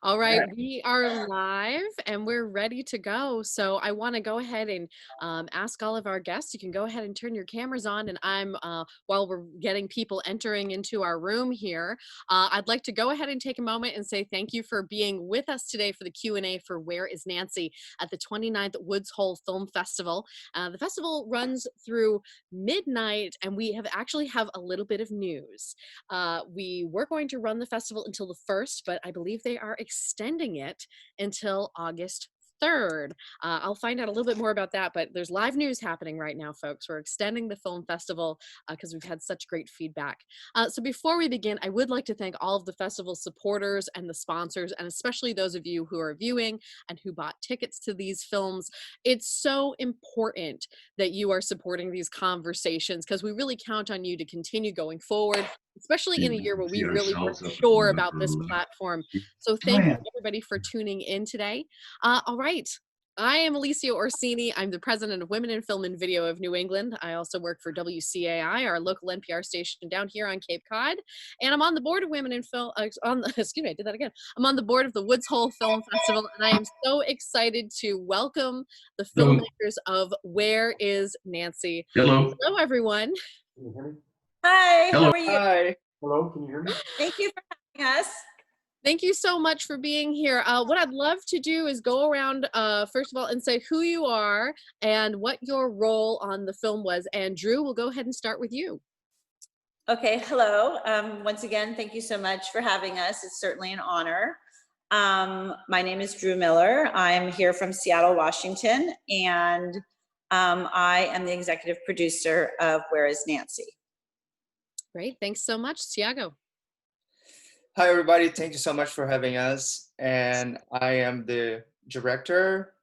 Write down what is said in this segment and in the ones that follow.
All All right, right. we are live and we're ready to go. So I want to go ahead and ask all of our guests. You can go ahead and turn your cameras on, and while we're getting people entering into our room here, I'd like to go ahead and take a moment and say thank you for being with us today for the Q&A for Where is Nancy at the 29th Woods Hole Film Festival. The festival runs through midnight, and we actually have a little bit of news. We were going to run the festival until the 1st, but I believe they are extending it until August 3rd. I'll find out a little bit more about that, but there's live news happening right now, folks. We're extending the film festival because we've had such great feedback. So before we begin, I would like to thank all of the festival supporters and the sponsors, and especially those of you who are viewing and who bought tickets to these films. It's so important that you are supporting these conversations because we really count on you to continue going forward, especially in a year where we really weren't sure about this platform. So Oh, thank you yeah. everybody for tuning in today. All right. I am Alecia Orsini. I'm the president of Women in Film and Video of New England. I also work for WCAI, our local NPR station down here on Cape Cod. And I'm on the board of Women in Film, excuse me, I did that again. I'm on the board of the Woods Hole Film Festival, and I am so excited to welcome the Hello. filmmakers of Where is Nancy? Hello. Hello, everyone. Can you hear me? Hi, Hello. how are you? Hi. Hello, can you hear me? Thank you for having us. Thank you so much for being here. What I'd love to do is go around, first of all, and say who you are and what your role on the film was. And Drew, we'll go ahead and start with you. Okay, hello. Once again, thank you so much for having us. It's certainly an honor. My name is Drew Miller. I'm here from Seattle, Washington, and I am the executive producer of Where is Nancy? Great, thanks so much. Thiago. Hi, everybody. Thank you so much for having us. And I am the director,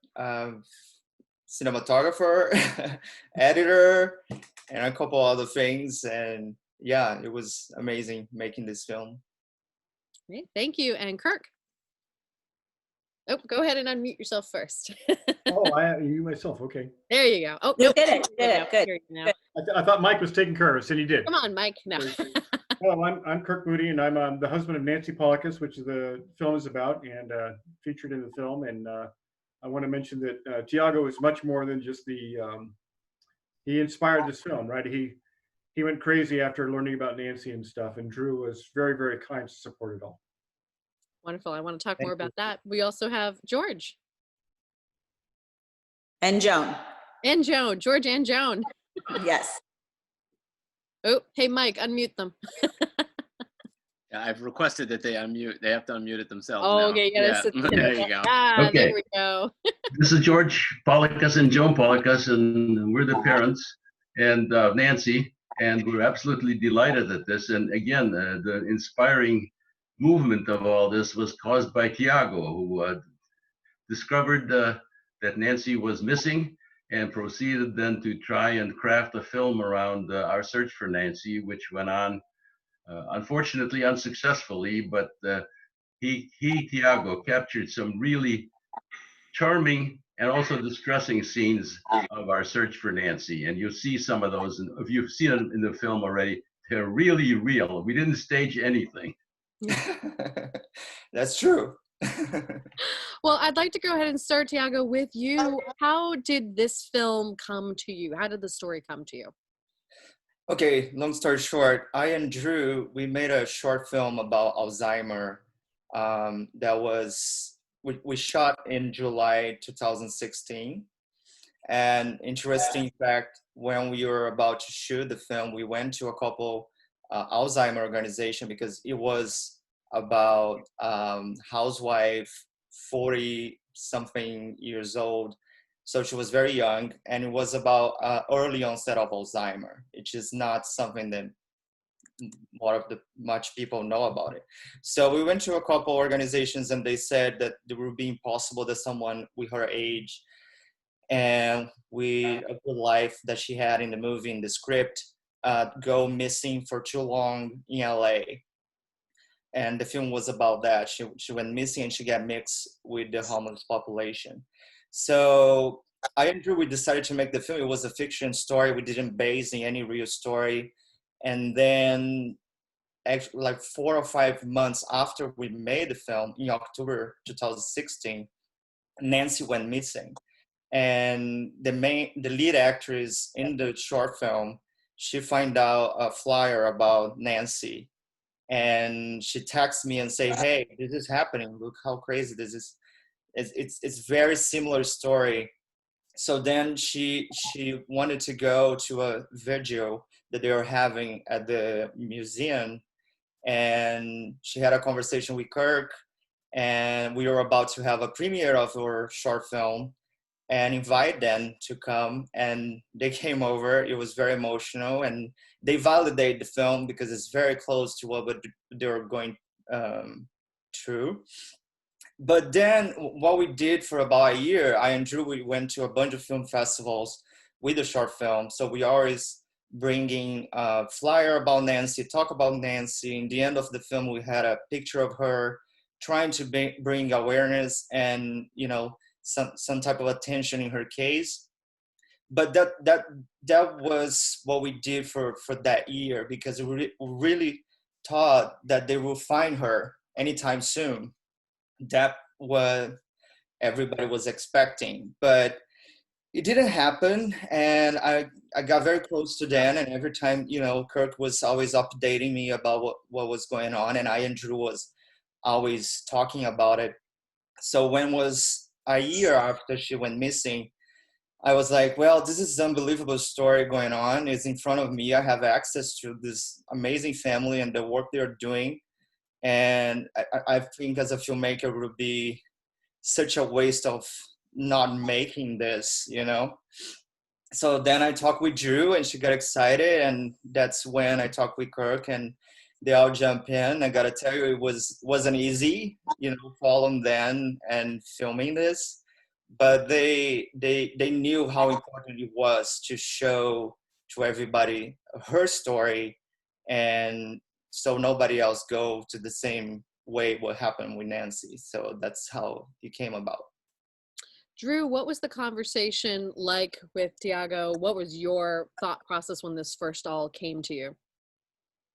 cinematographer, editor, and a couple other things. And yeah, it was amazing making this film. Great, thank you. And Kirk. Oh, go ahead and unmute yourself first. Oh, you myself. Okay. There you go. Oh, You nope. did it. You did it. Good. Hear you now. I thought Mike was taking care of us, and he did. Come on, Mike. No. Well, I'm Kirk Moody, and I'm the husband of Nancy Paulikas, which the film is about, and featured in the film. And I want to mention that Thiago is much more than just he inspired this film, right? He went crazy after learning about Nancy and stuff, and Drew was very, very kind to support it all. Wonderful. I want to talk Thank more you. about that. We also have George. And Joan. And Joan. George and Joan. Yes. Oh, hey, Mike, unmute them. I've requested that they unmute. They have to unmute it themselves. Oh, now. okay, you gotta Yeah. sit There you go. Ah, Okay. there we go. This is George Paulikas and Joan Paulikas, and we're the parents, and Nancy, and we're absolutely delighted at this. And again, the inspiring movement of all this was caused by Thiago, who discovered that Nancy was missing and proceeded then to try and craft a film around our search for Nancy, which went on unfortunately unsuccessfully, but Thiago, captured some really charming and also distressing scenes of our search for Nancy. And you'll see some of those, and if you've seen it in the film already, they're really real. We didn't stage anything. That's true. Well, I'd like to go ahead and start, Thiago, with you. How did this film come to you? How did the story come to you? Okay, long story short, I and Drew, we made a short film about Alzheimer that was, we shot in July 2016. And interesting fact, when we were about to shoot the film, we went to a couple Alzheimer organization because it was about housewife, 40 something years old. So she was very young, and it was about early onset of Alzheimer, which is not something that much people know about it. So we went to a couple organizations, and they said that it would be impossible that someone with her age and with a good life that she had in the movie, in the script, go missing for too long in LA. And the film was about that. She went missing, and she got mixed with the homeless population. So I and Drew, we decided to make the film. It was a fiction story. We didn't base in any real story. And then actually like 4 or 5 months after we made the film in October 2016, Nancy went missing. And the lead actress in the short film, she find out a flyer about Nancy, and she texts me and say, "Hey, this is happening. Look how crazy this is." It's very similar story. So then she wanted to go to a vigil that they were having at the museum, and she had a conversation with Kirk, and we were about to have a premiere of our short film and invite them to come, and they came over. It was very emotional, and they validate the film because it's very close to what they were going through. But then what we did for about a year, I and Drew, we went to a bunch of film festivals with the short film. So we always bringing a flyer about Nancy, talk about Nancy. In the end of the film, we had a picture of her, trying to bring awareness and, you know, some type of attention in her case. But that was what we did for that year, because we really thought that they will find her anytime soon. That what everybody was expecting, but it didn't happen. And I got very close to Dan, and every time, you know, Kirk was always updating me about what was going on, and I and Drew was always talking about it. So when was a year after she went missing, I was like, well, this is an unbelievable story going on. It's in front of me. I have access to this amazing family and the work they're doing. And I think as a filmmaker, it would be such a waste of not making this, you know? So then I talked with Drew, and she got excited. And that's when I talked with Kirk, and they all jump in. I gotta tell you, wasn't easy, you know, following them and filming this, but they knew how important it was to show to everybody her story, and so nobody else go to the same way what happened with Nancy. So that's how it came about. Drew, what was the conversation like with Thiago? What was your thought process when this first all came to you?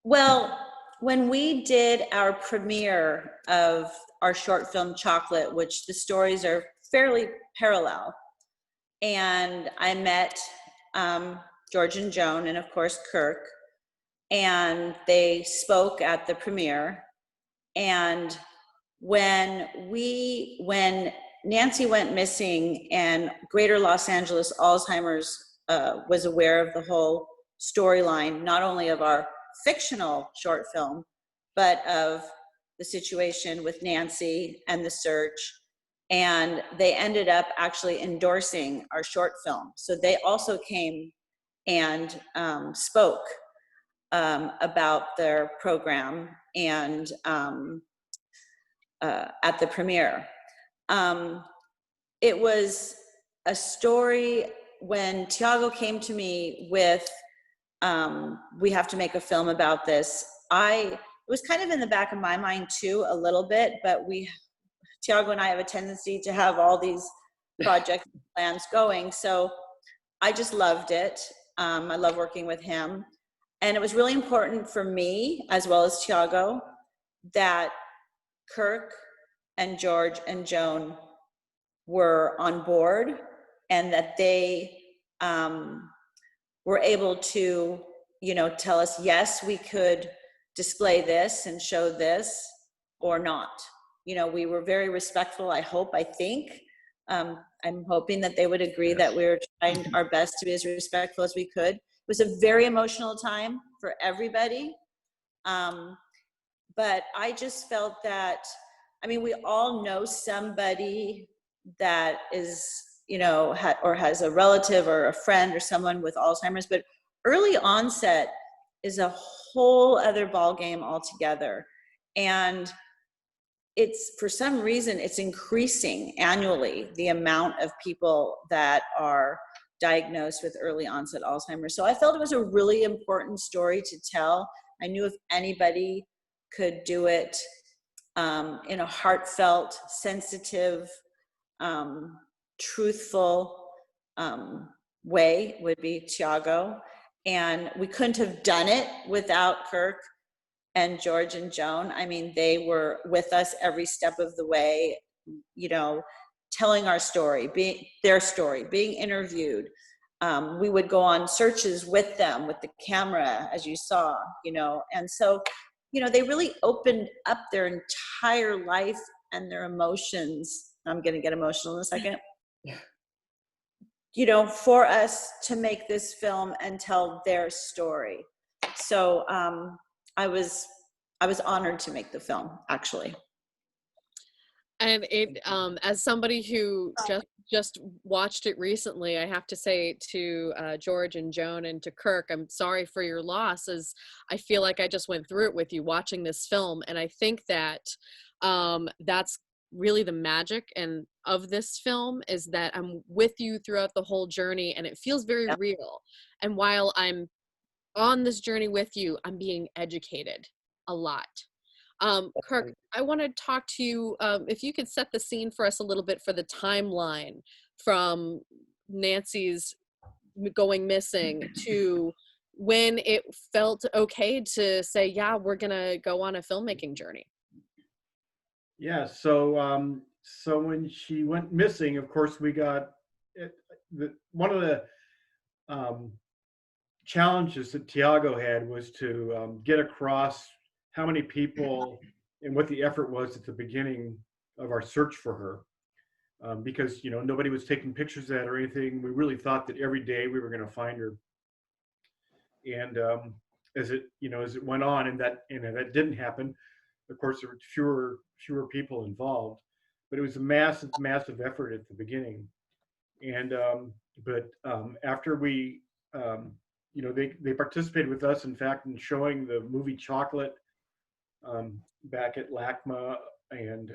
Well, when we did our premiere of our short film Chocolate, which the stories are fairly parallel, and I met George and Joan, and of course Kirk, and they spoke at the premiere. And when Nancy went missing and Greater Los Angeles Alzheimer's was aware of the whole storyline, not only of our fictional short film, but of the situation with Nancy and the search. And they ended up actually endorsing our short film. So they also came and spoke about their program and at the premiere. It was a story when Thiago came to me with, we have to make a film about this. It was kind of in the back of my mind too, a little bit, but Thiago and I have a tendency to have all these project plans going. So I just loved it. I love working with him. And it was really important for me, as well as Thiago, that Kirk and George and Joan were on board, and that they were able to, you know, tell us, yes, we could display this and show this, or not. You know, we were very respectful, I think. I'm hoping that they would agree that we were trying our best to be as respectful as we could. It was a very emotional time for everybody. But I just felt that, I mean, we all know somebody that is, you know, or has a relative or a friend or someone with Alzheimer's, but early onset is a whole other ballgame altogether. And it's, for some reason, it's increasing annually, the amount of people that are diagnosed with early onset Alzheimer's. So I felt it was a really important story to tell. I knew if anybody could do it in a heartfelt, sensitive, truthful way, would be Thiago. And we couldn't have done it without Kirk and George and Joan, I mean, they were with us every step of the way, you know, telling our story, being their story, being interviewed. We would go on searches with them, with the camera, as you saw, you know, and so, you know, they really opened up their entire life and their emotions. I'm going to get emotional in a second. You know, for us to make this film and tell their story. So I was honored to make the film, actually. And it, as somebody who just watched it recently, I have to say to George and Joan and to Kirk, I'm sorry for your loss, as I feel like I just went through it with you watching this film, and I think that that's really the magic and of this film, is that I'm with you throughout the whole journey, and it feels very real. And while I'm on this journey with you, I'm being educated a lot. Kirk, I want to talk to you, if you could set the scene for us a little bit for the timeline from Nancy's going missing to when it felt okay to say, yeah, we're going to go on a filmmaking journey. Yeah, so so when she went missing, of course, we got one of the challenges that Thiago had was to get across how many people and what the effort was at the beginning of our search for her, because you know nobody was taking pictures of that or anything. We really thought that every day we were going to find her, and as it went on, and that didn't happen. Of course, there were fewer people involved, but it was a massive effort at the beginning. And after we, they participated with us, in fact, in showing the movie Chocolate back at LACMA, and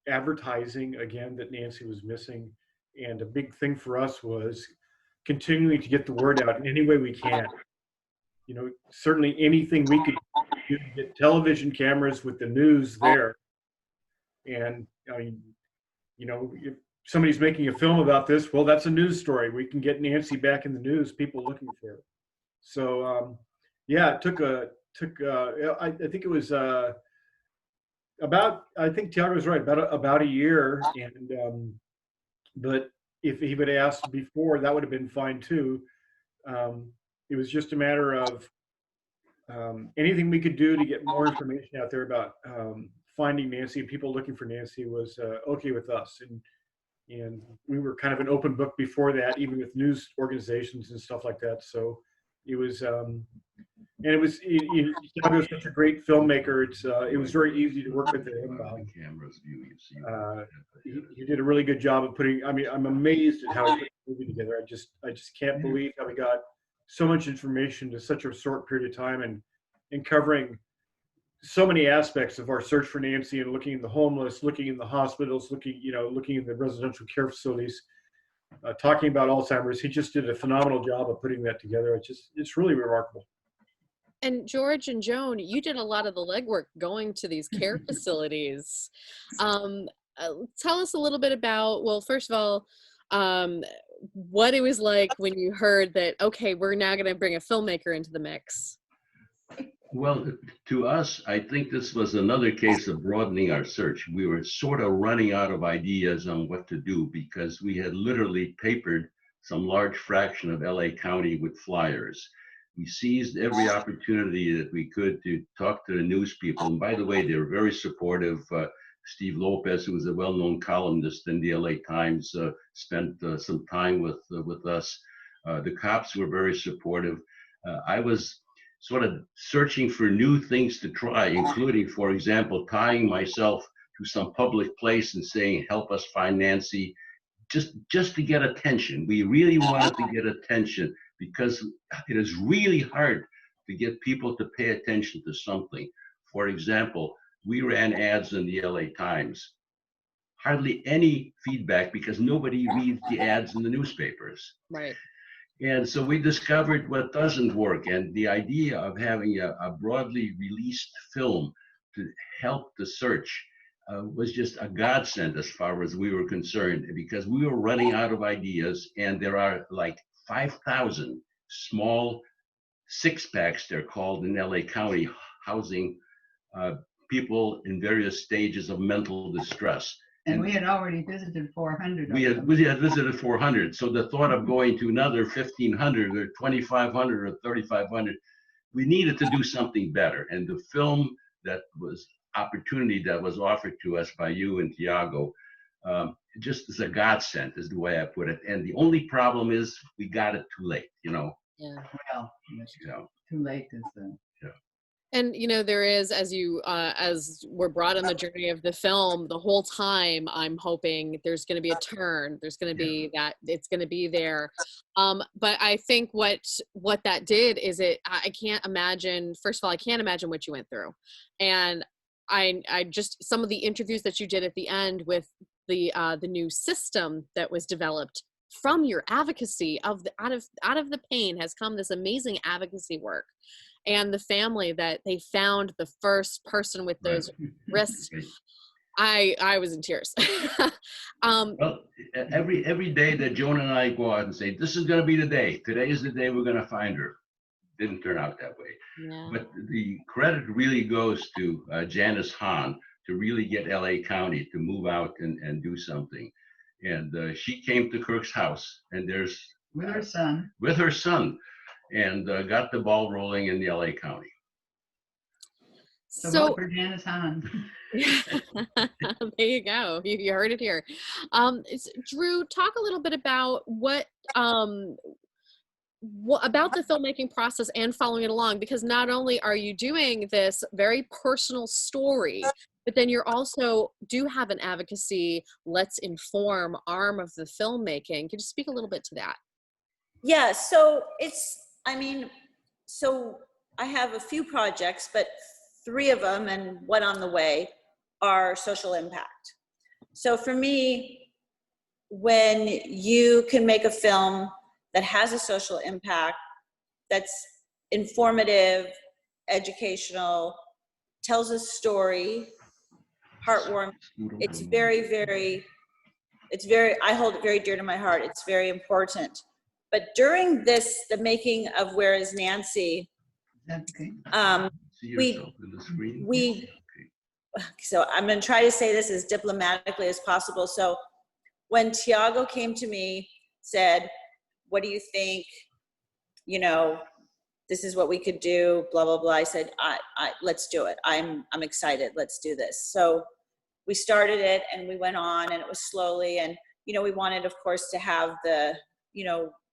advertising again that Nancy was missing. And a big thing for us was continuing to get the word out in any way we can. You know, certainly anything we could do to get television cameras with the news there. And I mean, you know, if somebody's making a film about this, well, that's a news story. We can get Nancy back in the news, people looking for her. So yeah, it took I think it was I think Thiago was right, about a year. And but if he would have asked before, that would have been fine too. It was just a matter of anything we could do to get more information out there about finding Nancy, and people looking for Nancy was okay with us. And we were kind of an open book before that, even with news organizations and stuff like that. So it was, and it was, Thiago's such a great filmmaker. It was very easy to work with him. He did a really good job of putting. I mean, I'm amazed at how he put the movie together. I just can't believe how we got so much information to such a short period of time, and covering so many aspects of our search for Nancy, and looking in the homeless, looking in the hospitals, looking in the residential care facilities, talking about Alzheimer's. He just did a phenomenal job of putting that together. It's really remarkable. And George and Joan, you did a lot of the legwork going to these care facilities. Tell us a little bit about, well, first of all, what it was like when you heard that, okay, we're now going to bring a filmmaker into the mix. Well, to us, I think this was another case of broadening our search. We were sort of running out of ideas on what to do, because we had literally papered some large fraction of LA County with flyers. We seized every opportunity that we could to talk to the news people. And by the way, they were very supportive. Steve Lopez, who was a well-known columnist in the LA Times, spent some time with us. The cops were very supportive. I was sort of searching for new things to try, including, for example, tying myself to some public place and saying, help us find Nancy, just to get attention. We really wanted to get attention, because it is really hard to get people to pay attention to something. For example, we ran ads in the LA Times. Hardly any feedback, because nobody reads the ads in the newspapers. Right. And so we discovered what doesn't work. And the idea of having a broadly released film to help the search was just a godsend as far as we were concerned, because we were running out of ideas. And there are like 5,000 small six-packs, they're called, in LA County, housing people in various stages of mental distress. And we had already visited 400 We of had, them. we had visited 400. So the thought of going to another 1,500 or 2,500 or 3,500, we needed to do something better. And the film opportunity that was offered to us by you and Thiago, just as a godsend is the way I put it. And the only problem is we got it too late, Yeah. Well, it's you know. too late is the. And there is, as we're brought on the journey of the film, the whole time I'm hoping there's going to be a turn. There's going to be that it's going to be there. But I think what that did is I can't imagine. First of all, I can't imagine what you went through, and I just some of the interviews that you did at the end with the new system that was developed from your advocacy of the out of the pain has come this amazing advocacy work. And the family that they found the first person with those wrists, I was in tears. Well, every day that Joan and I go out and say, this is going to be the day. Today is the day we're going to find her. Didn't turn out that way. Yeah. But the credit really goes to Janice Hahn to really get LA County to move out and do something. And she came to Kirk's house, and With her son. with her son, and got the ball rolling in the LA County. So vote for Janice Hahn. There you go. You heard it here. Drew, talk a little bit about what about the filmmaking process and following it along, because not only are you doing this very personal story, but then you're also do have an advocacy, let's inform arm of the filmmaking. Could you speak a little bit to that? Yeah, so so I have a few projects, but 3 of them and one on the way are social impact. So for me, when you can make a film that has a social impact, that's informative, educational, tells a story, heartwarming, it's very, I hold it very dear to my heart. It's very important. But during the making of Where is Nancy, Okay. See yourself in the screen? so I'm going to try to say this as diplomatically as possible. So when Thiago came to me, said, what do you think? This is what we could do, blah, blah, blah. I said, let's do it. I'm excited. Let's do this. So we started it and we went on, and it was slowly. And, we wanted, of course, to have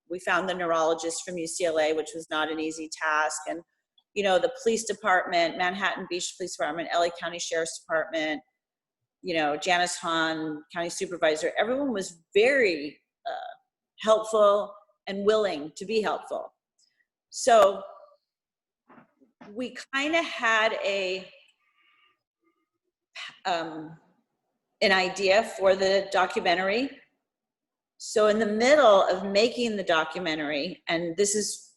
we found the neurologist from UCLA, which was not an easy task. And, the police department, Manhattan Beach Police Department, LA County Sheriff's Department, Janice Hahn, County Supervisor, everyone was very helpful and willing to be helpful. So we kind of had an idea for the documentary. So in the middle of making the documentary, and this is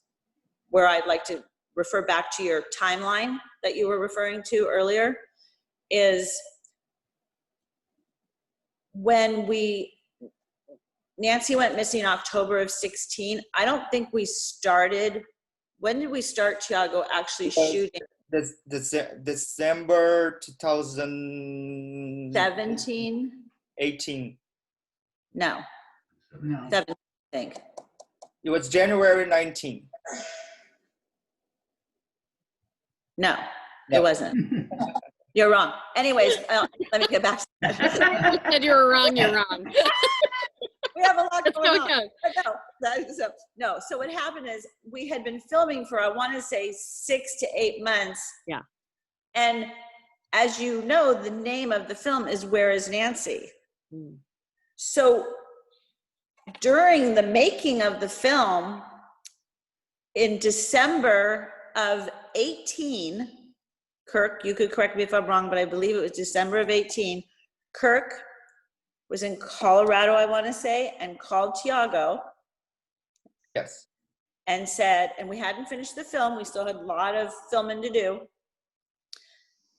where I'd like to refer back to your timeline that you were referring to earlier, is when Nancy went missing in October of 16. I don't think we started, when did we start, Thiago, actually shooting? December 2017. 18? No. No. 7, I think. It was January 19. No, No. it wasn't. You're wrong. Anyways, let me get back to that. You said you were wrong, you're wrong. We have a lot going on. Okay. So what happened is we had been filming for, I want to say 6 to 8 months. Yeah. And as you know, the name of the film is Where is Nancy? Mm. So during the making of the film, in December of 18, Kirk, you could correct me if I'm wrong, but I believe it was December of 18, Kirk was in Colorado, I want to say, and called Thiago. Yes. And said, and we hadn't finished the film, we still had a lot of filming to do,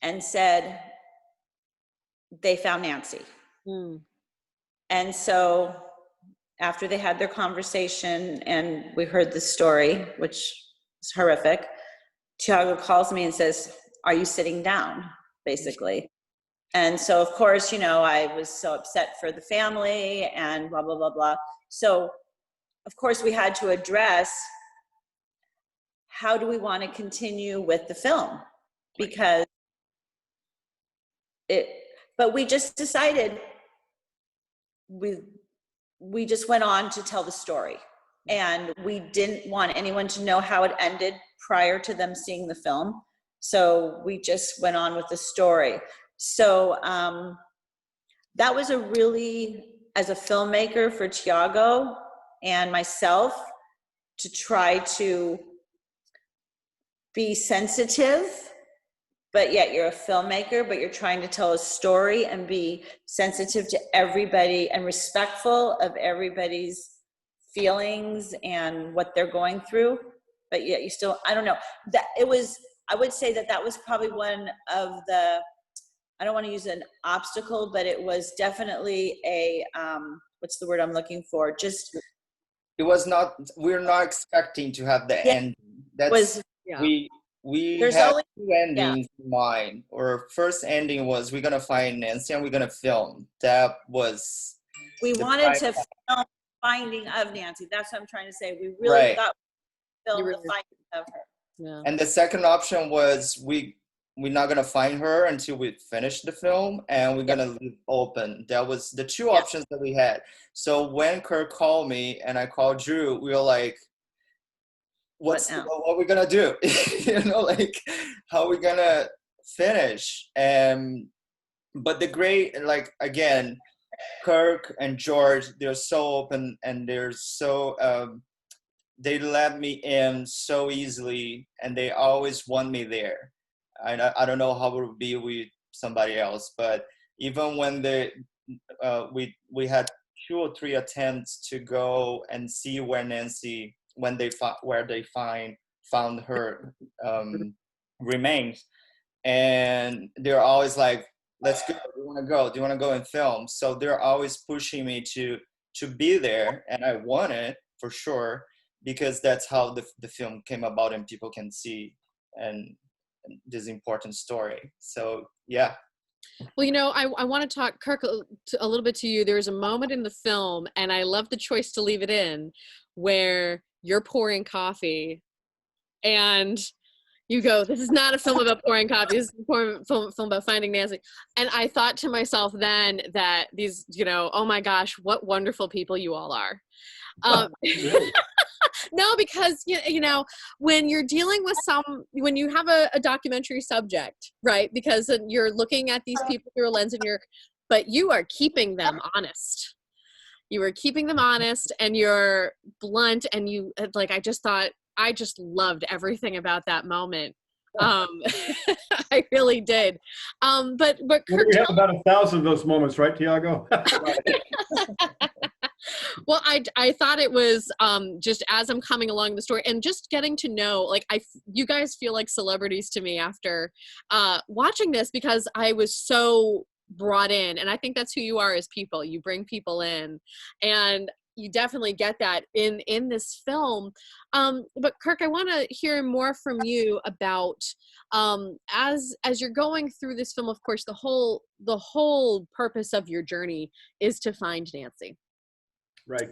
and said, they found Nancy. Mm. And so after they had their conversation and we heard the story, which is horrific, Thiago calls me and says, are you sitting down, basically? And so, of course, I was so upset for the family and blah, blah, blah, blah. So, of course, we had to address, how do we want to continue with the film? Because but we just decided we just went on to tell the story. And we didn't want anyone to know how it ended prior to them seeing the film. So we just went on with the story. So that was a really, as a filmmaker for Thiago and myself, to try to be sensitive, but yet you're a filmmaker, but you're trying to tell a story and be sensitive to everybody and respectful of everybody's feelings and what they're going through. But yet you still, I don't know, I would say that was probably one of the, I don't want to use an obstacle, but it was definitely a, what's the word I'm looking for? Just, It was not, we're not expecting to have the Yeah, end. That's, was, Yeah. we There's had always- two endings in mind. Our first ending was we're gonna find Nancy and we're gonna film. That was we the wanted to prime- film Finding of Nancy. That's what I'm trying to say. We really Right. thought we You filmed really- the Finding of her. Yeah. And the second option was we're not gonna find her until we finish the film, and we're gonna leave open. That was the two options that we had. So when Kirk called me and I called Drew, we were like, what now? are we gonna do? Like, how are we gonna finish? But the great, like, again, Kirk and George, they're so open and they're so they let me in so easily, and they always want me there. I don't know how it would be with somebody else, but even when we had 2 or 3 attempts to go and see where Nancy, where they found her remains, and they're always like, let's go, do you want to go, do you want to go and film? So they're always pushing me to be there, and I want it for sure, because that's how the film came about and people can see and this important story. So yeah. Well, I want to talk, Kirk, a little bit to you. There's a moment in the film, and I love the choice to leave it in, where you're pouring coffee and you go, this is not a film about pouring coffee, this is a film about finding Nancy. And I thought to myself then that these, oh my gosh, what wonderful people you all are. No, because when you're dealing with when you have a documentary subject, right? Because you're looking at these people through a lens, but you are keeping them honest. You are keeping them honest, and you're blunt, and I just loved everything about that moment. I really did. But Kirk, We have about 1,000 of those moments, right, Thiago? well, I thought it was just as I'm coming along the story and just getting to know, you guys feel like celebrities to me after watching this, because I was so brought in, and I think that's who you are as people. You bring people in, and you definitely get that in this film. But Kirk, I want to hear more from you about as you're going through this film. Of course, the whole purpose of your journey is to find Nancy. Right.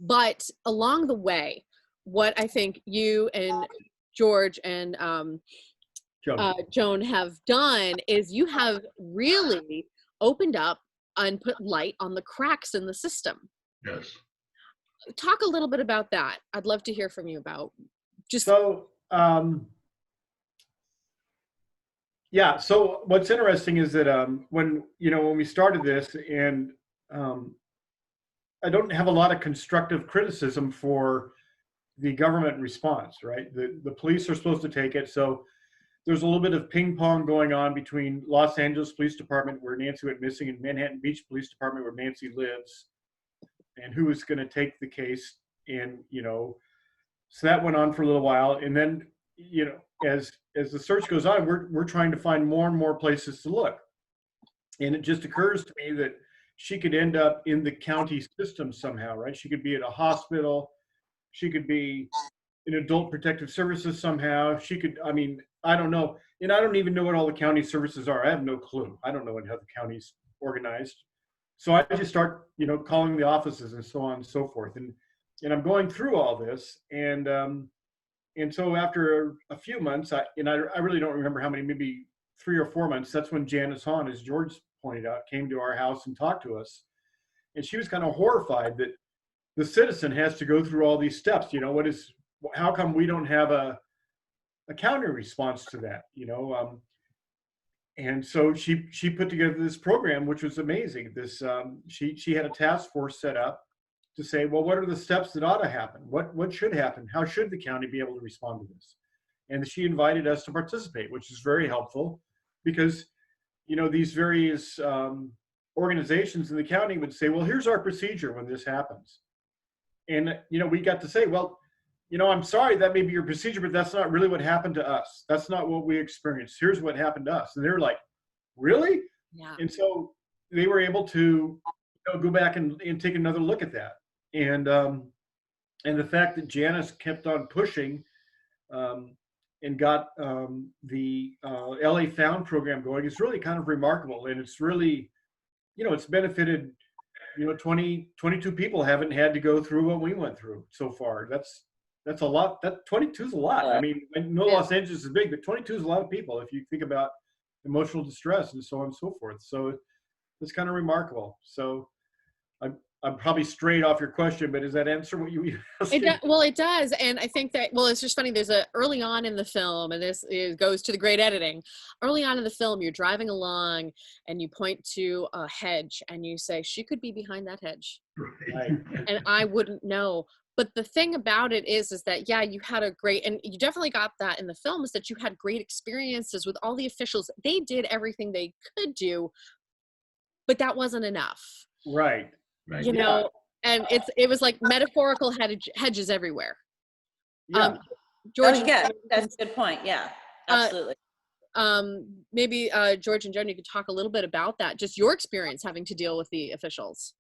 But along the way, what I think you and George and Joan have done is you have really opened up and put light on the cracks in the system. Yes. Talk a little bit about that. I'd love to hear from you about just. So, yeah. So what's interesting is that when we started this, and I don't have a lot of constructive criticism for the government response, right? The police are supposed to take it. So there's a little bit of ping pong going on between Los Angeles Police Department, where Nancy went missing, and Manhattan Beach Police Department, where Nancy lives, and who is going to take the case. And, so that went on for a little while. And then, as the search goes on, we're trying to find more and more places to look. And it just occurs to me that she could end up in the county system somehow, right? She could be at a hospital. She could be in adult protective services somehow. She could, I don't know. and I don't even know what all the county services are. I have no clue. I don't know how the county's organized. So I just start, calling the offices and so on and so forth. And I'm going through all this. And so after a few months, I really don't remember how many, maybe 3 or 4 months, that's when Janice Hahn, as George pointed out, came to our house and talked to us. And she was kind of horrified that the citizen has to go through all these steps. How come we don't have a counter response to that? And so she put together this program, which was amazing. She had a task force set up to say, well, what are the steps that ought to happen? What should happen? How should the county be able to respond to this? And she invited us to participate, which is very helpful because, these various organizations in the county would say, well, here's our procedure when this happens. And, we got to say, well, I'm sorry, that may be your procedure, but that's not really what happened to us. That's not what we experienced. Here's what happened to us. And they were like, really? Yeah. And so they were able to go back and take another look at that. And the fact that Janice kept on pushing and got the LA Found program going is really kind of remarkable. And it's really, it's benefited, 22 people haven't had to go through what we went through so far. That's a lot. That 22 is a lot. I mean, I know Los Angeles is big, but 22 is a lot of people if you think about emotional distress and so on and so forth. So it's kind of remarkable. So I'm probably straight off your question, but does that answer what you asked? Well, it does. And I think that, it's just funny. There's early on in the film, and this goes to the great editing. Early on in the film, you're driving along and you point to a hedge and you say, she could be behind that hedge. Right. And I wouldn't know. But the thing about it is that, yeah, you had and you definitely got that in the film, is that you had great experiences with all the officials. They did everything they could do, but that wasn't enough. Right. Right. And it was like metaphorical hedges everywhere. Yeah. George, that's a good point. Yeah, absolutely. Maybe George and Joan, you could talk a little bit about that, just your experience having to deal with the officials.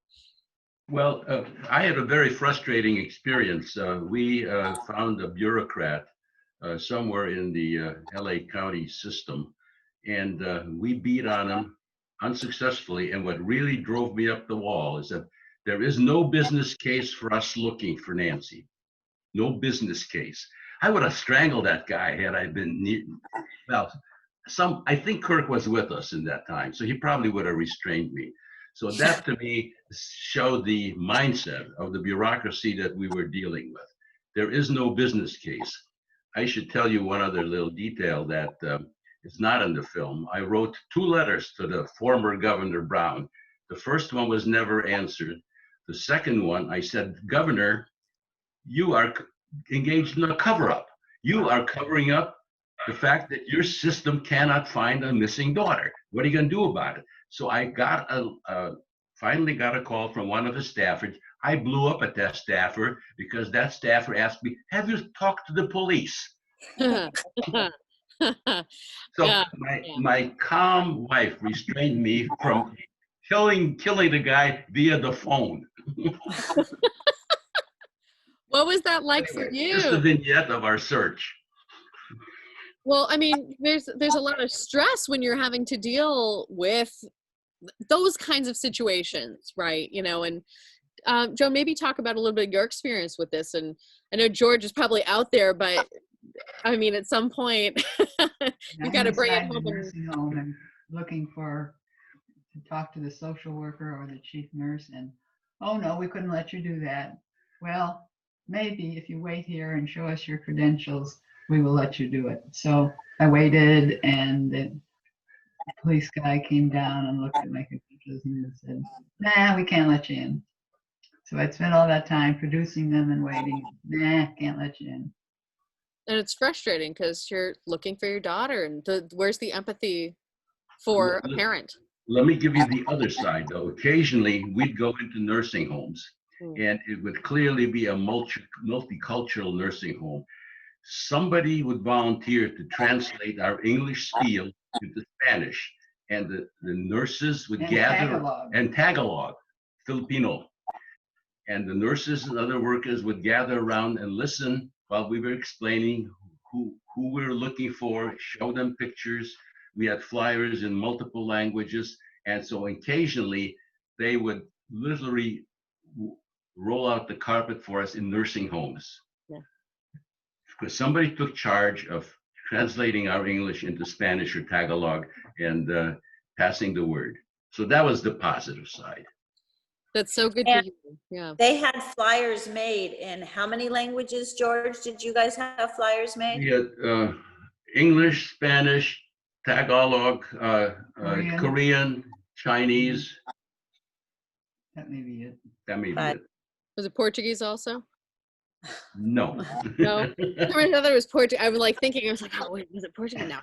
Well, I had a very frustrating experience. We found a bureaucrat somewhere in the LA County system, and we beat on him unsuccessfully. And what really drove me up the wall is that there is no business case for us looking for Nancy. No business case. I would have strangled that guy had I been near. Well, I think Kirk was with us in that time, so he probably would have restrained me. So that to me showed the mindset of the bureaucracy that we were dealing with. There is no business case. I should tell you one other little detail that is not in the film. I wrote 2 letters to the former Governor Brown. The first one was never answered. The second one, I said, Governor, you are engaged in a cover-up. You are covering up the fact that your system cannot find a missing daughter. What are you going to do about it? So I finally got a call from one of the staffers. I blew up at that staffer because that staffer asked me, have you talked to the police? So my calm wife restrained me from killing the guy via the phone. What was that like Anyway, for you? Just a vignette of our search. Well, I mean, there's a lot of stress when you're having to deal with those kinds of situations, right? And Joan, maybe talk about a little bit of your experience with this. And I know George is probably out there, but I mean, at some point, you got to bring it home. Nursing home and looking to talk to the social worker or the chief nurse, and oh no, we couldn't let you do that. Well, maybe if you wait here and show us your credentials, we will let you do it. So I waited, and the police guy came down and looked at my credentials and said, nah, we can't let you in. So I spent all that time producing them and waiting. Nah, can't let you in. And it's frustrating because you're looking for your daughter, and where's the empathy for a parent? Let me give you the other side, though. Occasionally, we'd go into nursing homes, and it would clearly be a multicultural nursing home. Somebody would volunteer to translate our English spiel into Spanish, and the nurses would gather and Tagalog, Filipino. And the nurses and other workers would gather around and listen while we were explaining who we're looking for, show them pictures. We had flyers in multiple languages, and so occasionally they would literally roll out the carpet for us in nursing homes. Yeah. Because somebody took charge of translating our English into Spanish or Tagalog and passing the word. So that was the positive side. That's so good to And hear. Yeah. they had flyers made in how many languages, George? Did you guys have flyers made? We had English, Spanish, Tagalog, Korean. Korean, Chinese. That may be it. That may be Right. it. Was it Portuguese also? No. No. I thought it was Portuguese. I was like thinking, I was like, oh wait, was it Portuguese? No.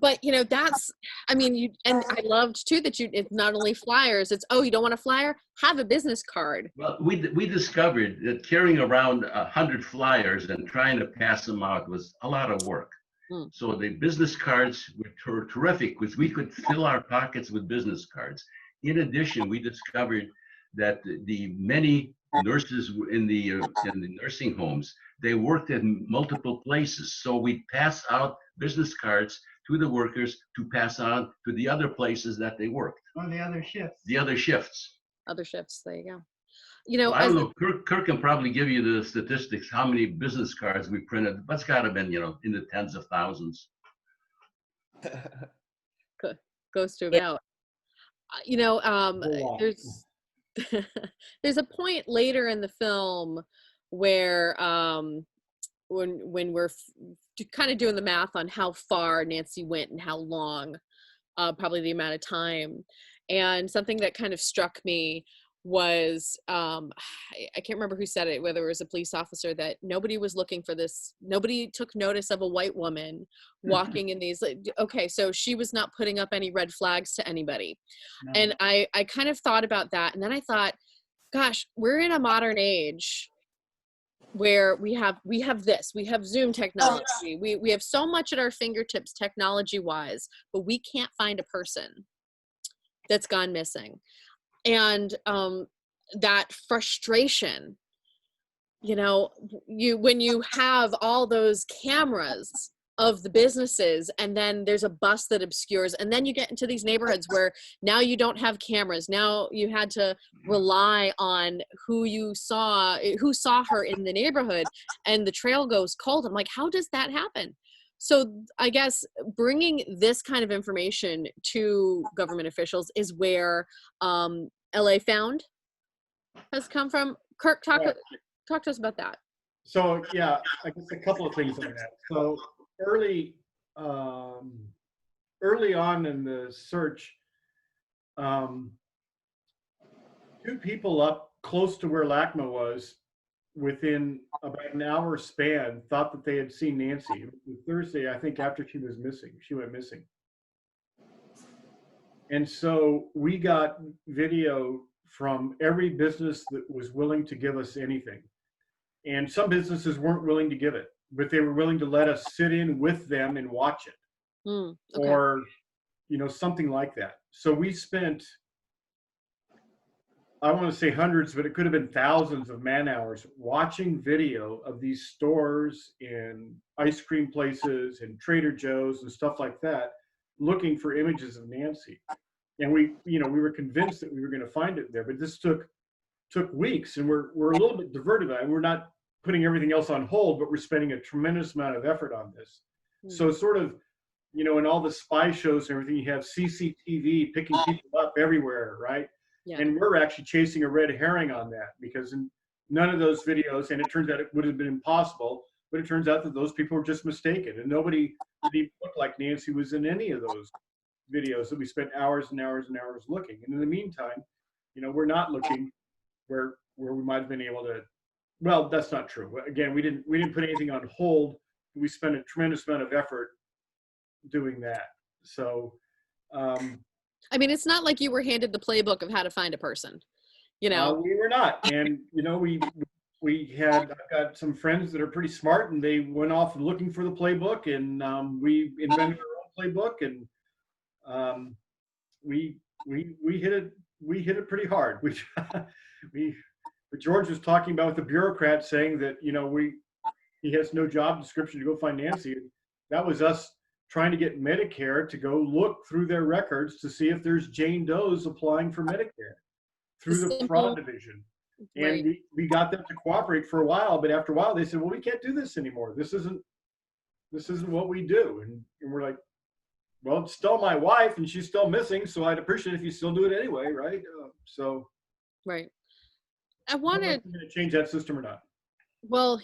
But you know, that's, I mean, you, and I loved too that you, it's not only flyers, it's, oh, you don't want a flyer? Have a business card. Well, we discovered that carrying around 100 flyers and trying to pass them out was a lot of work. Mm. So the business cards were terrific because we could fill our pockets with business cards. In addition, we discovered that the many nurses in the nursing homes, they worked in multiple places. So we'd pass out business cards to the workers to pass on to the other places that they worked. Oh, the other shifts. The other shifts. Other shifts, there you go. You know, Well, I as don't know, Kirk can probably give you the statistics, how many business cards we printed. That's gotta have been, in the tens of thousands. goes to Yeah. about, you know, Whole lot. there's a point later in the film where when we're kind of doing the math on how far Nancy went and how long, probably the amount of time, and something that kind of struck me was I can't remember who said it, whether it was a police officer, that nobody was looking for this, nobody took notice of a white woman walking in these, okay, so she was not putting up any red flags to anybody. No. And I kind of thought about that, and then I thought, gosh, we're in a modern age where we have Zoom technology, we have so much at our fingertips technology wise, but we can't find a person that's gone missing. And that frustration, when you have all those cameras of the businesses, and then there's a bus that obscures, and then you get into these neighborhoods where now you don't have cameras. Now you had to rely on who saw her in the neighborhood, and the trail goes cold. I'm like, how does that happen? So I guess bringing this kind of information to government officials is where LA Found has come from. Kirk, talk to us about that. So yeah, I guess a couple of things on that. So early on in the search, two people up close to where LACMA was, within about an hour span, thought that they had seen Nancy. Thursday, I think, after she went missing. And so we got video from every business that was willing to give us anything. And some businesses weren't willing to give it, but they were willing to let us sit in with them and watch it. Okay. Or, something like that. So we spent, I want to say hundreds, but it could have been thousands of man hours watching video of these stores and ice cream places and Trader Joe's and stuff like that, looking for images of Nancy. And we were convinced that we were going to find it there, but this took weeks, and we're a little bit diverted by it. We're not putting everything else on hold, but we're spending a tremendous amount of effort on this. So sort of, in all the spy shows and everything, you have CCTV picking people up everywhere, right? Yeah. And we're actually chasing a red herring on that, because in none of those videos, and it turns out it would have been impossible, but it turns out that those people were just mistaken, and nobody that even looked like Nancy was in any of those videos that we spent hours and hours and hours looking. And in the meantime, we're not looking where we might have been able to. Well, that's not true. Again, we didn't put anything on hold. We spent a tremendous amount of effort doing that. So I mean, it's not like you were handed the playbook of how to find a person, we were not. And I've got some friends that are pretty smart, and they went off looking for the playbook, and we invented our own playbook, and we hit it pretty hard. But George was talking about the bureaucrats saying that he has no job description to go find Nancy. That was us trying to get Medicare to go look through their records to see if there's Jane Does applying for Medicare The through the fraud simple, division. And right. we got them to cooperate for a while, but after a while they said, well, we can't do this anymore. This isn't what we do. And we're like, well, it's still my wife and she's still missing, so I'd appreciate it if you still do it anyway, right? So Right. I I don't know if wanted, we're going to change that system or not. well,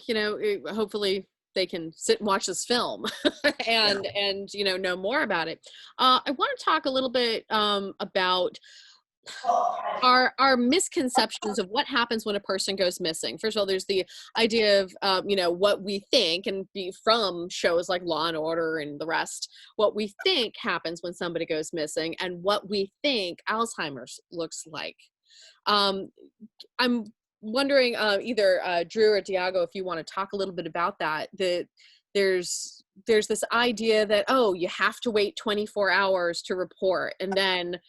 hopefully they can sit and watch this film Yeah. and know more about it. I want to talk a little bit about our misconceptions of what happens when a person goes missing. First of all, there's the idea of what we think, and be from shows like Law and Order and the rest, what we think happens when somebody goes missing and what we think Alzheimer's looks like. I'm wondering, either Drew or Thiago, if you want to talk a little bit about that. There's this idea that, oh, you have to wait 24 hours to report, and then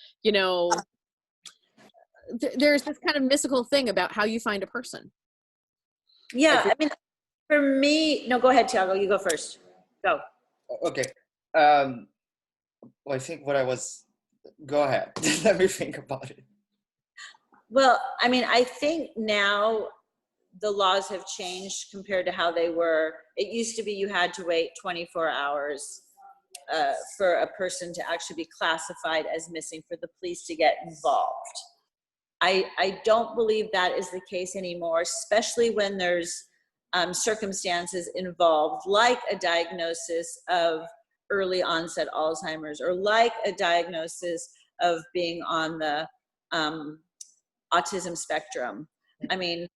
there's this kind of mystical thing about how you find a person. Yeah, I mean, for me, no, go ahead, Thiago, you go first. Go. Okay. Well, I think go ahead. Let me think about it. Well, I mean, I think now the laws have changed compared to how they were. It used to be you had to wait 24 hours for a person to actually be classified as missing for the police to get involved. I don't believe that is the case anymore, especially when there's circumstances involved, like a diagnosis of early onset Alzheimer's, or like a diagnosis of being on the autism spectrum. I mean,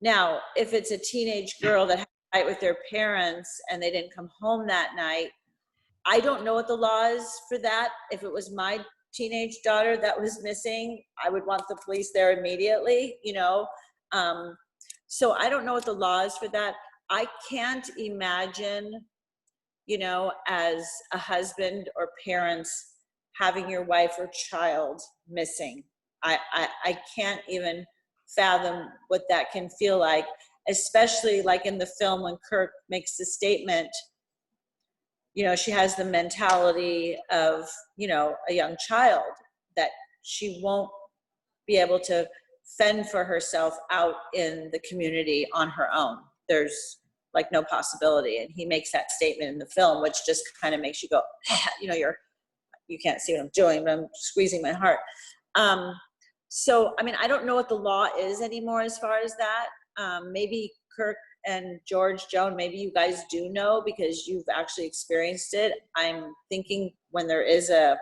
now, if it's a teenage girl that had a fight with their parents and they didn't come home that night, I don't know what the law is for that. If it was my teenage daughter that was missing, I would want the police there immediately, so I don't know what the law is for that. I can't imagine, as a husband or parents, having your wife or child missing. I can't even fathom what that can feel like, especially like in the film when Kirk makes the statement, she has the mentality of, a young child, that she won't be able to fend for herself out in the community on her own. There's like no possibility. And he makes that statement in the film, which just kind of makes you go, you can't see what I'm doing, but I'm squeezing my heart. So, I mean, I don't know what the law is anymore as far as that. Maybe Kirk and Joan, maybe you guys do know because you've actually experienced it. I'm thinking when there is a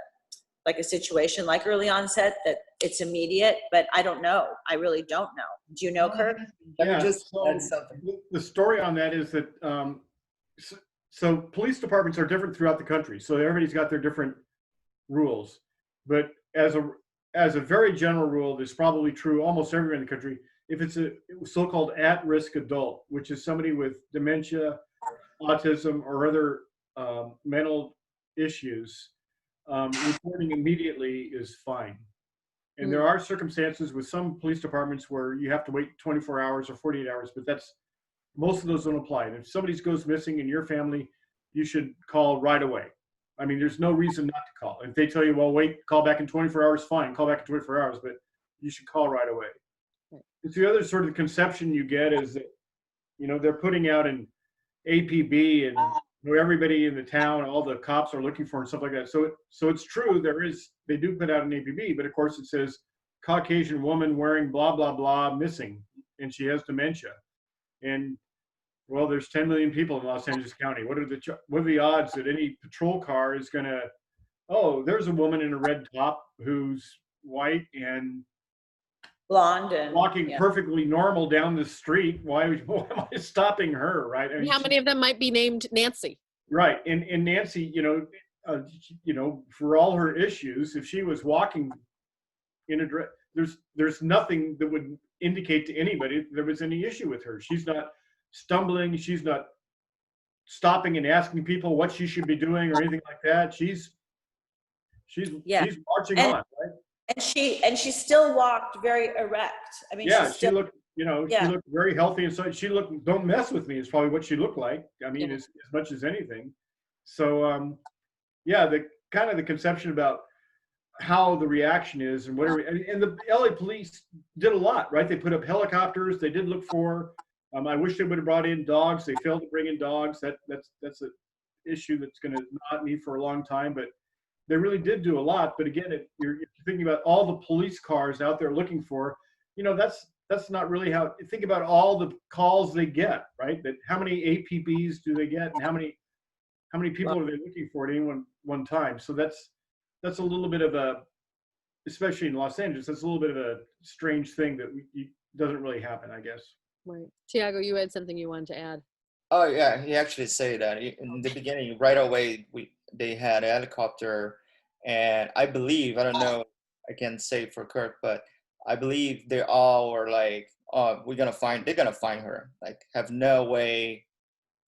situation like early onset that it's immediate, but I don't know. I really don't know. Do you know, Kirk? Let me Yeah, just so add something. the story on that is that so police departments are different throughout the country. So everybody's got their different rules. But as a very general rule, that's probably true almost everywhere in the country. If it's a so-called at-risk adult, which is somebody with dementia, autism, or other mental issues, reporting immediately is fine. And there are circumstances with some police departments where you have to wait 24 hours or 48 hours, but most of those don't apply. And if somebody goes missing in your family, you should call right away. I mean, there's no reason not to call. If they tell you, well, wait, call back in 24 hours, fine, call back in 24 hours, but you should call right away. It's the other sort of conception you get is that, they're putting out an APB and everybody in the town, all the cops are looking for and stuff like that. So it's true, they do put out an APB, but of course it says Caucasian woman wearing blah, blah, blah, missing, and she has dementia. And well, there's 10 million people in Los Angeles County. What are the odds that any patrol car is going to, there's a woman in a red top who's white and Blonde and walking perfectly normal down the street. Why am I stopping her, right? I mean, How many of them might be named Nancy? Right. And Nancy, for all her issues, if she was walking in a there's nothing that would indicate to anybody there was any issue with her. She's not stumbling. She's not stopping and asking people what she should be doing or anything like that. She's marching on, right? And she still walked very erect. I mean, Yeah, she's she still, looked, she yeah. looked very healthy, and so she looked. Don't mess with me is probably what she looked like. I mean, Yeah. as much as anything. So, yeah, the kind of the conception about how the reaction is and whatever, and the LA police did a lot, right? They put up helicopters. They did look for. I wish they would have brought in dogs. They failed to bring in dogs. That's an issue that's going to knot me for a long time, but they really did do a lot. But again, you're thinking about all the police cars out there looking for, that's not really how. Think about all the calls they get, right? That how many APBs do they get, and how many people are they looking for at any one time? So that's a little bit of a, especially in Los Angeles, that's a little bit of a strange thing that doesn't really happen, I guess. Right. Tiago, you had something you wanted to add. Oh yeah, he actually said that in the beginning, right away. They had a helicopter, and I believe, I don't know, I can't say for Kirk, but I believe they all were like, "Oh, they're gonna find her." Like, have no way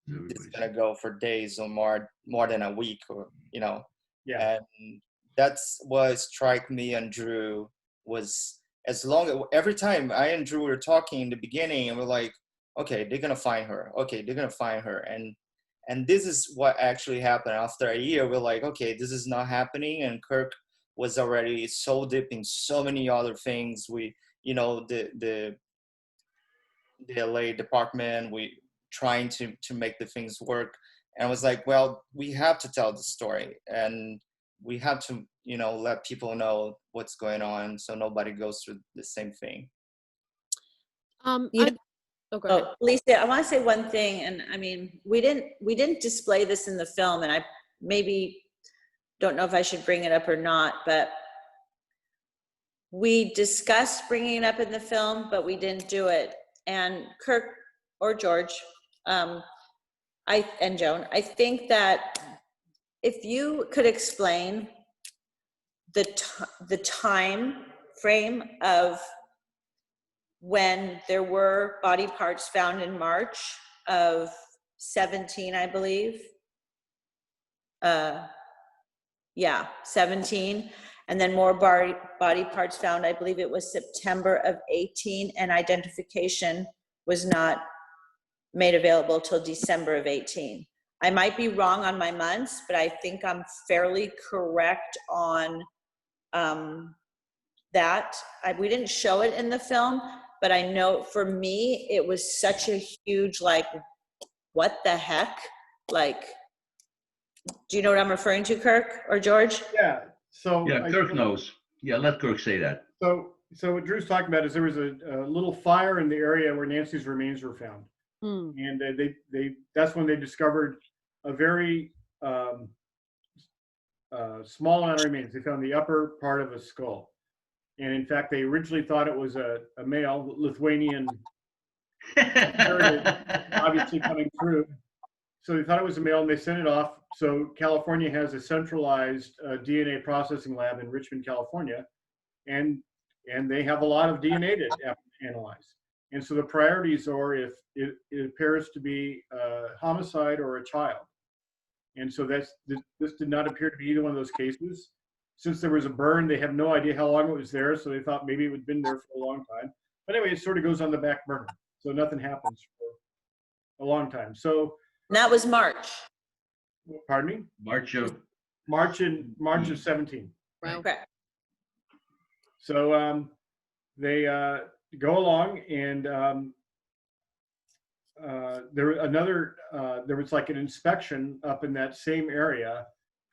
it's gonna go for days or more than a week, or Yeah. And that's what struck me and Drew was, every time I and Drew were talking in the beginning, and we're like, okay, they're gonna find her. Okay, they're gonna find her. And this is what actually happened. After a year, we're like, okay, this is not happening. And Kirk was already so deep in so many other things. The LA department, we trying to make the things work. And I was like, well, we have to tell the story, and we have to, let people know what's going on, so nobody goes through the same thing. You know, Go ahead. Oh, Lisa, I want to say one thing, and I mean, we didn't display this in the film, and I maybe don't know if I should bring it up or not, but we discussed bringing it up in the film, but we didn't do it. And Kirk or George, and Joan, I think that if you could explain the time frame of when there were body parts found in March of 17, I believe. Yeah, 17. And then more body parts found, I believe it was September of 18, and identification was not made available till December of 18. I might be wrong on my months, but I think I'm fairly correct on that. We didn't show it in the film, but I know for me, it was such a huge, like, what the heck? Like, do you know what I'm referring to, Kirk or George? Yeah. So Yeah, Kirk knows. Yeah, let Kirk say that. So what Drew's talking about is there was a little fire in the area where Nancy's remains were found, and that's when they discovered a very small amount of remains. They found the upper part of a skull, and in fact, they originally thought it was a male Lithuanian, obviously coming through. So they thought it was a male, and they sent it off. So California has a centralized DNA processing lab in Richmond, California, and they have a lot of DNA to analyze. And so the priorities are if it appears to be a homicide or a child. And so this did not appear to be either one of those cases. Since there was a burn, they have no idea how long it was there, so they thought maybe it had been there for a long time. But anyway, it sort of goes on the back burner, so nothing happens for a long time. So And that was March. pardon me? March of 17. Wow. Okay. So they go along, and there was like an inspection up in that same area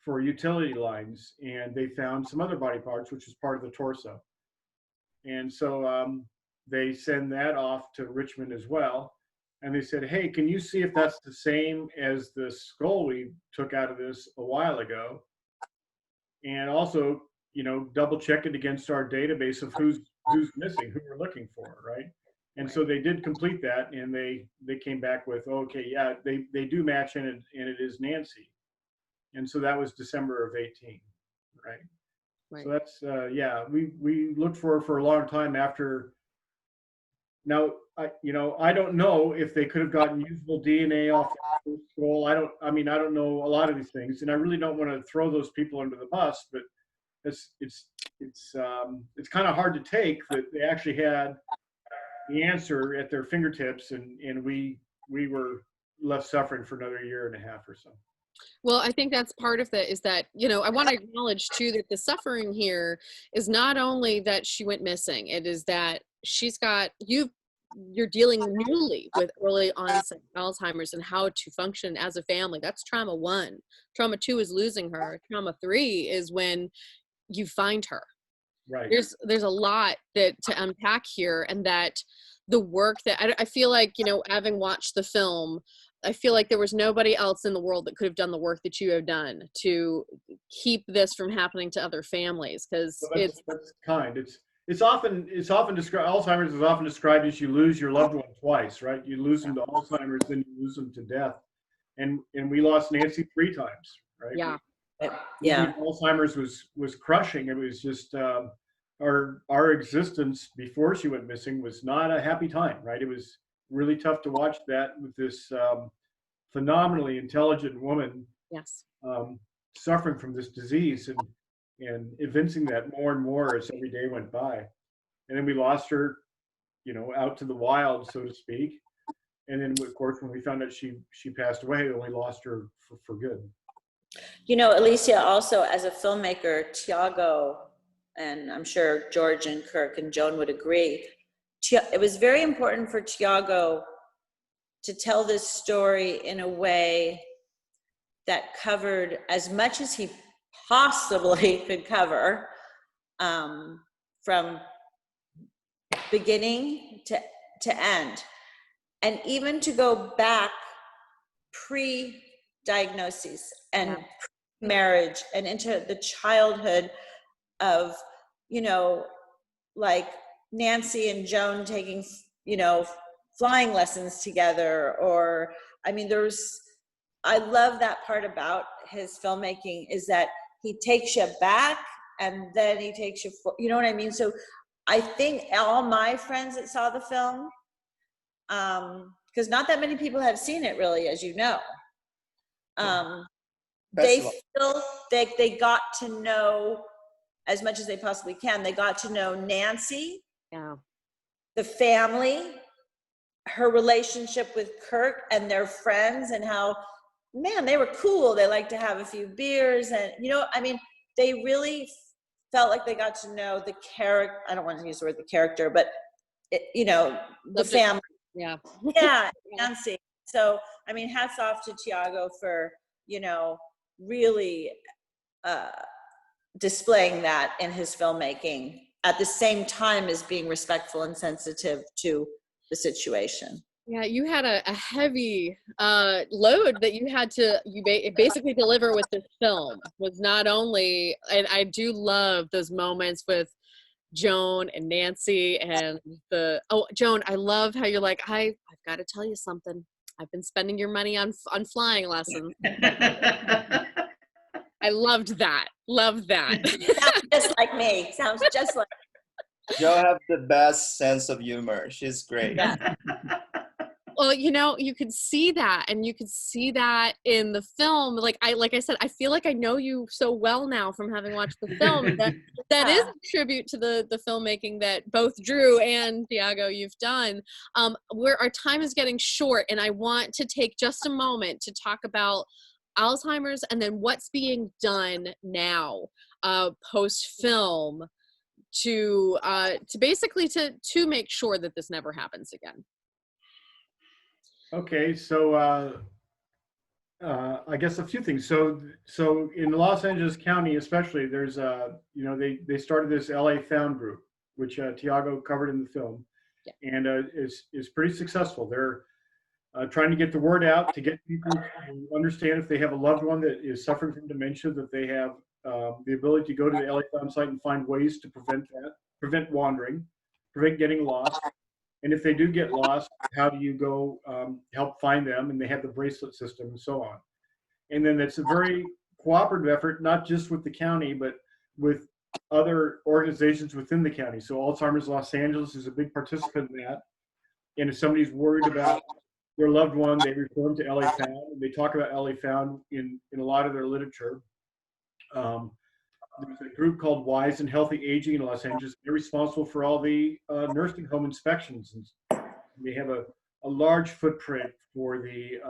for utility lines, and they found some other body parts, which is part of the torso. And so they send that off to Richmond as well. And they said, hey, can you see if that's the same as the skull we took out of this a while ago? And also, double check it against our database of who's missing, who we're looking for, right? And so they did complete that, and they came back with, okay, yeah, they do match, and it is Nancy. And so that was December of 18, right? So that's yeah, we looked for her for a long time after. Now, I don't know if they could have gotten usable DNA off the skull. I don't know a lot of these things, and I really don't want to throw those people under the bus, but it's it's kind of hard to take that they actually had the answer at their fingertips, and we were left suffering for another year and a half or so. Well, I think that's part of it is that, I want to acknowledge too that the suffering here is not only that she went missing, it is that you're dealing newly with early onset Alzheimer's and how to function as a family. That's trauma 1. Trauma 2 is losing her. Trauma 3 is when you find her. Right. There's a lot to unpack here, and that the work that I feel like, having watched the film, I feel like there was nobody else in the world that could have done the work that you have done to keep this from happening to other families, because that's kind. It's often described. Alzheimer's is often described as you lose your loved one twice, right? You lose them to Alzheimer's, then you lose them to death, and we lost Nancy 3 times, right? Yeah. Yeah. Alzheimer's was crushing. It was just our existence before she went missing was not a happy time, right? It was really tough to watch that with this phenomenally intelligent woman, Yes, suffering from this disease and evincing that more and more as every day went by. And then we lost her, out to the wild, so to speak. And then, of course, when we found out she passed away, we lost her for good. Alecia, also as a filmmaker, Thiago, and I'm sure George and Kirk and Joan would agree, it was very important for Thiago to tell this story in a way that covered as much as he possibly could cover, from beginning to end. And even to go back pre-diagnosis and marriage and into the childhood of, like Nancy and Joan taking, flying lessons together, or, I love that part about his filmmaking is that he takes you back and then he takes you, you know what I mean? So I think all my friends that saw the film, because not that many people have seen it really, as you know, they feel they got to know as much as they possibly can. They got to know Nancy, the family, her relationship with Kirk and their friends, and how, man, they were cool. They liked to have a few beers, and they really felt like they got to know the character. I don't want to use the word the character, but the family. Yeah. Yeah, Nancy. So hats off to Thiago for really displaying that in his filmmaking at the same time as being respectful and sensitive to the situation. Yeah, you had a heavy load that you had to basically deliver with this film. Was not only, and I do love those moments with Joan and Nancy and Joan, I love how you're like, I've got to tell you something. I've been spending your money on flying lessons. I loved that. Love that. Sounds just like me. Sounds just like. Jo have the best sense of humor. She's great. Yeah. Well, you could see that, and you could see that in the film. Like I said, I feel like I know you so well now from having watched the film. That is a tribute to the filmmaking that both Drew and Thiago you've done. Where our time is getting short, and I want to take just a moment to talk about Alzheimer's and then what's being done now, post film, to basically to make sure that this never happens again. Okay, so I guess a few things. So in Los Angeles County, especially, there's they started this LA Found group, which Thiago covered in the film, and is pretty successful. They're trying to get the word out to get people to understand if they have a loved one that is suffering from dementia, that they have the ability to go to the LA Found site and find ways to prevent wandering, prevent getting lost. And if they do get lost, how do you go help find them? And they have the bracelet system and so on. And then it's a very cooperative effort, not just with the county, but with other organizations within the county. So Alzheimer's Los Angeles is a big participant in that. And if somebody's worried about their loved one, they refer them to LA Found. And they talk about LA Found in a lot of their literature. there's a group called Wise and Healthy Aging in Los Angeles. They're responsible for all the nursing home inspections, and they have a large footprint for the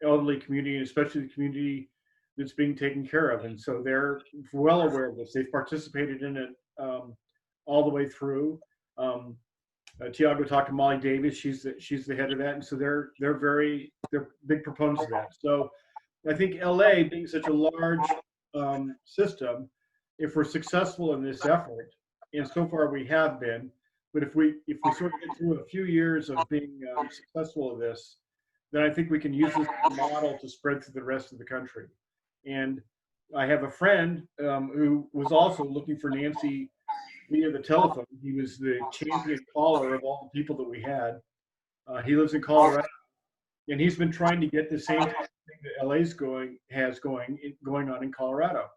elderly community, and especially the community that's being taken care of. And so they're well aware of this. They've participated in it all the way through. Thiago talked to Molly Davis. She's the head of that, and so they're big proponents of that. So I think LA, being such a large system, if we're successful in this effort, and so far we have been, but if we sort of get through a few years of being successful at this, then I think we can use this model to spread to the rest of the country. And I have a friend who was also looking for Nancy via the telephone. He was the champion caller of all the people that we had. He lives in Colorado, and he's been trying to get the same thing that LA's going on in Colorado.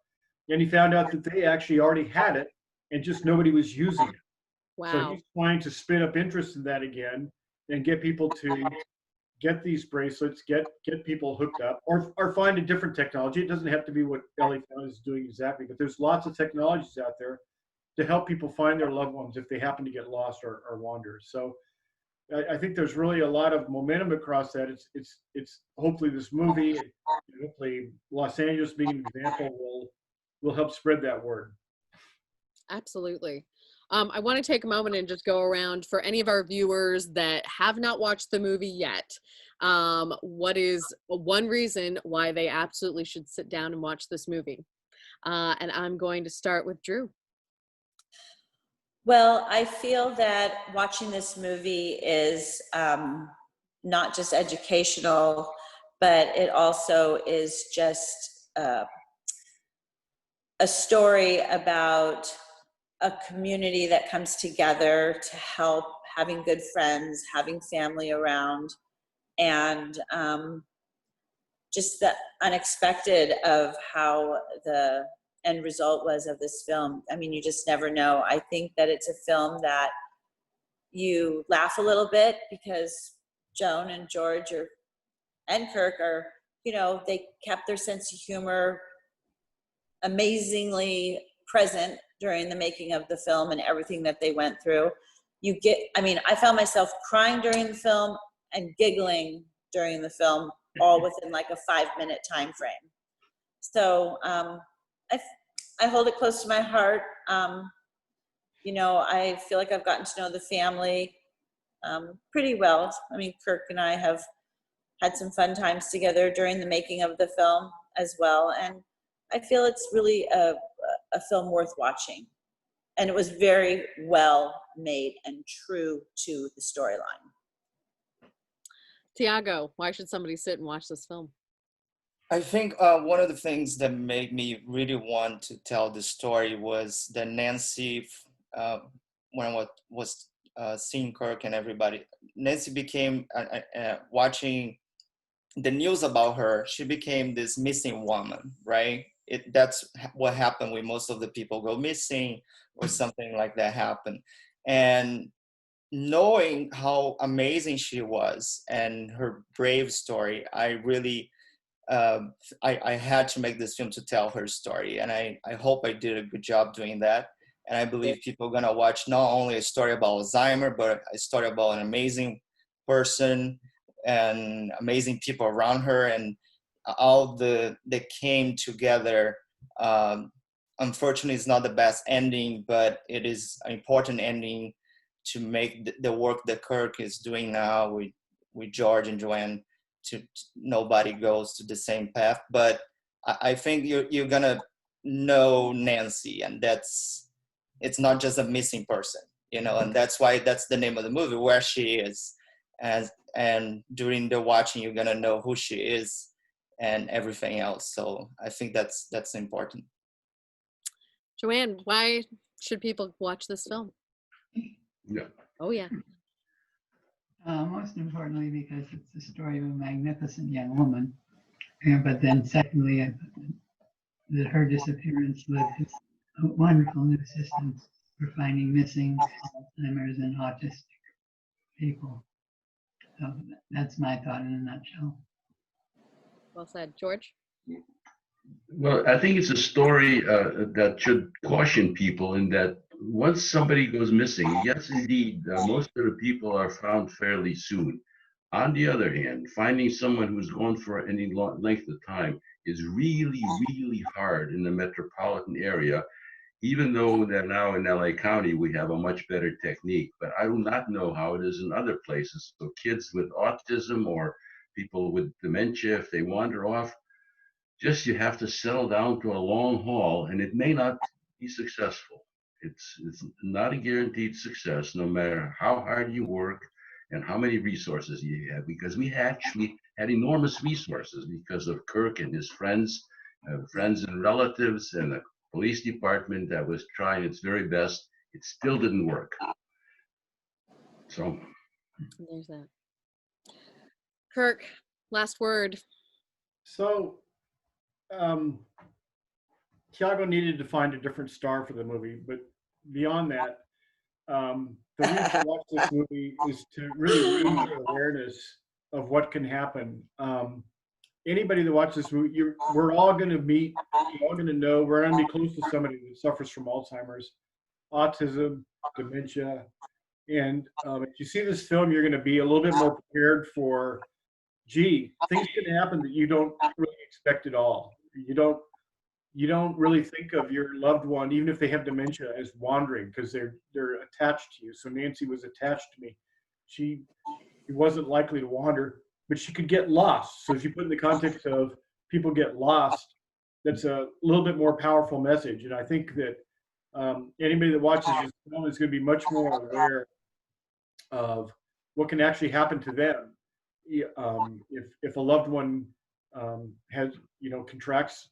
And he found out that they actually already had it, and just nobody was using it. So Wow. he's trying to spin up interest in that again, and get people to get these bracelets, get people hooked up, or find a different technology. It doesn't have to be what LA Found is doing exactly, but there's lots of technologies out there to help people find their loved ones if they happen to get lost or wander. So I think there's really a lot of momentum across that. It's hopefully this movie, and hopefully Los Angeles being an example, will help spread that word. Absolutely. I want to take a moment and just go around for any of our viewers that have not watched the movie yet. What is one reason why they absolutely should sit down and watch this movie? And I'm going to start with Drew. Well, I feel that watching this movie is not just educational, but it also is just a story about a community that comes together to help, having good friends, having family around, and just the unexpected of how the end result was of this film. I mean, you just never know. I think that it's a film that you laugh a little bit because Joan and George and Kirk are, they kept their sense of humor amazingly present during the making of the film and everything that they went through. I found myself crying during the film and giggling during the film, all within like a 5-minute time frame. So I hold it close to my heart. I feel like I've gotten to know the family pretty well. I mean, Kirk and I have had some fun times together during the making of the film as well. And I feel it's really a film worth watching. And it was very well made and true to the storyline. Thiago, why should somebody sit and watch this film? I think one of the things that made me really want to tell the story was that Nancy, when I was seeing Kirk and everybody, Nancy became, watching the news about her, she became this missing woman, right? That's what happened when most of the people go missing or something like that happened. And knowing how amazing she was and her brave story, I really, I had to make this film to tell her story. And I hope I did a good job doing that. And I believe people are gonna watch not only a story about Alzheimer, but a story about an amazing person and amazing people around her, and all that came together. Unfortunately, it's not the best ending, but it is an important ending to make the work that Kirk is doing now with George and Joan. To nobody goes to the same path, but I think you're gonna know Nancy, and it's not just a missing person, and that's why that's the name of the movie, where she is, and during the watching you're gonna know who she is and everything else. So I think that's important. Joanne, why should people watch this film? Yeah. Oh, yeah. Most importantly, because it's the story of a magnificent young woman. But then secondly, that her disappearance led to a wonderful new system for finding missing Alzheimer's and autistic people. So that's my thought in a nutshell. Well said. George? Well, I think it's a story that should caution people in that once somebody goes missing, yes, indeed, most of the people are found fairly soon. On the other hand, finding someone who's gone for any length of time is really, really hard in the metropolitan area, even though that now in LA County we have a much better technique. But I do not know how it is in other places. So kids with autism or people with dementia, if they wander off, just you have to settle down to a long haul, and it may not be successful. It's not a guaranteed success, no matter how hard you work and how many resources you have, because we actually had enormous resources because of Kirk and his friends and relatives, and the police department that was trying its very best. It still didn't work. So There's that. Kirk, last word. So, Thiago needed to find a different star for the movie, but beyond that, the reason to watch this movie is to really raise your awareness of what can happen. Anybody that watches this movie, we're all going to meet, we're all going to know, we're going to be close to somebody that suffers from Alzheimer's, autism, dementia, and if you see this film, you're going to be a little bit more prepared for, gee, things can happen that you don't really expect at all. You don't really think of your loved one, even if they have dementia, as wandering because they're attached to you. So Nancy was attached to me. She wasn't likely to wander, but she could get lost. So if you put in the context of people get lost, that's a little bit more powerful message. And I think that anybody that watches this film is going to be much more aware of what can actually happen to them if a loved one has contracts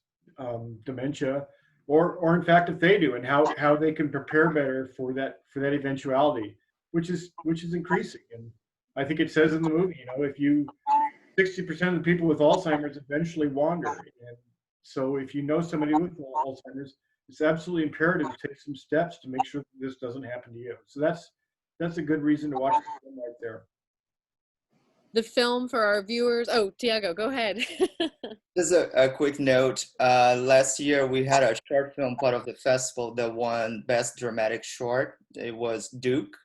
dementia, or in fact if they do, and how they can prepare better for that eventuality, which is increasing. And I think it says in the movie, if 60% of the people with Alzheimer's eventually wander, and so if you know somebody with Alzheimer's, it's absolutely imperative to take some steps to make sure that this doesn't happen to you. So that's a good reason to watch the film right there. The film for our viewers. Oh, Thiago, go ahead. Just a quick note. Last year we had a short film part of the festival that won Best Dramatic Short. It was Duke.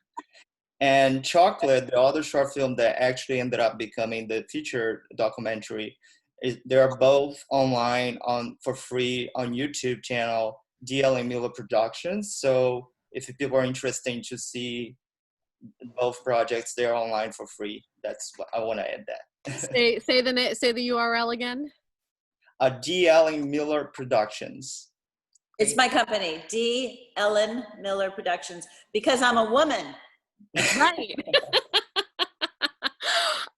And Chocolate, the other short film that actually ended up becoming the feature documentary, they are both online for free on YouTube channel DL and Miller Productions. So if people are interested to see both projects, they're online for free. That's what I want to add that. say the URL again. DL and Miller Productions. It's my company, D. Ellen Miller Productions, because I'm a woman. Right.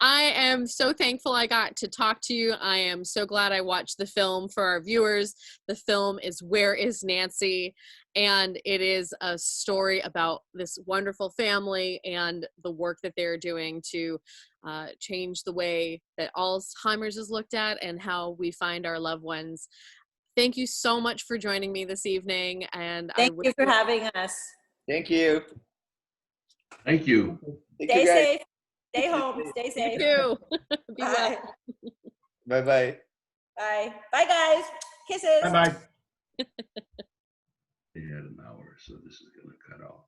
I am so thankful I got to talk to you. I am so glad I watched the film for our viewers. The film is Where is Nancy? And it is a story about this wonderful family and the work that they're doing to change the way that Alzheimer's is looked at and how we find our loved ones. Thank you so much for joining me this evening. And Thank you for having us. Thank you. thank you. Stay safe. Stay home. Stay safe. You too. Be Bye. well. Bye-bye. Bye. Bye, guys. Kisses. Bye-bye. They had an hour, so this is going to cut off.